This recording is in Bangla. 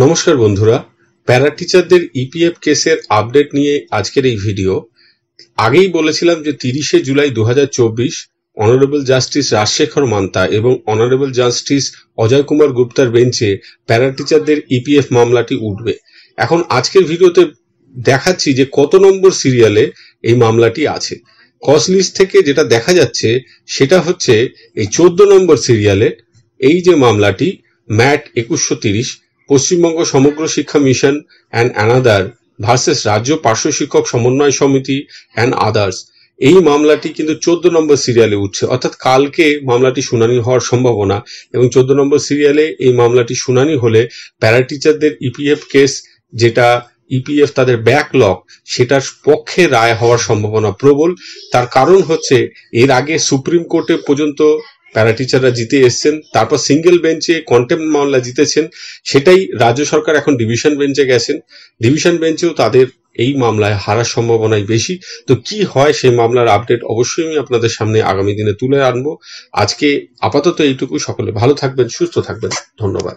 নমস্কার বন্ধুরা, প্যারা টিচারদের ইপিএফ কেসের আপডেট নিয়ে আজকের এই ভিডিও। আগেই বলেছিলাম যে 30শে জুলাই 2024 অনারেবল জাস্টিস রাজশেখর মান্তা এবং অনারেবল জাস্টিস অজয় কুমার গুপ্তার বেঞ্চে প্যারা টিচারদের ইপিএফ মামলাটি উঠবে। এখন আজকের ভিডিওতে দেখাচ্ছি যে কত নম্বর সিরিয়ালে এই মামলাটি আছে। কজ লিস্ট থেকে যেটা দেখা যাচ্ছে সেটা হচ্ছে এই 14 নম্বর সিরিয়ালে এই যে মামলাটি ম্যাট 2130 পশ্চিমবঙ্গ সমগ্র শিক্ষা মিশন অ্যান্ড অ্যানাদার ভার্সেস রাজ্য পার্শ্ব শিক্ষক সমন্বয় সমিতি অ্যান্ড আদার্স, এই মামলাটি কিন্তু 14 নম্বর সিরিয়ালে উঠছে। অর্থাৎ কালকে মামলাটি শুনানি হওয়ার সম্ভাবনা এবং 14 নম্বর সিরিয়ালে এই মামলাটি শুনানি হলে প্যারা টিচারদের ইপিএফ কেস, যেটা ইপিএফ তাদের ব্যাকলগ, সেটার পক্ষে রায় হওয়ার সম্ভাবনা প্রবল। তার কারণ হচ্ছে এর আগে সুপ্রিম কোর্টে পর্যন্ত প্যারা টিচাররা জিতে এসছেন, তারপর সিঙ্গেল বেঞ্চে কন্টেম্প মামলা জিতেছেন, সেটাই রাজ্য সরকার এখন ডিভিশন বেঞ্চে গেছেন। ডিভিশন বেঞ্চেও তাদের এই মামলায় হারার সম্ভাবনাই বেশি। তো কি হয় সেই মামলার আপডেট অবশ্যই আমি আপনাদের সামনে আগামী দিনে তুলে আনবো। আজকে আপাতত এইটুকু। সকলে ভালো থাকবেন, সুস্থ থাকবেন, ধন্যবাদ।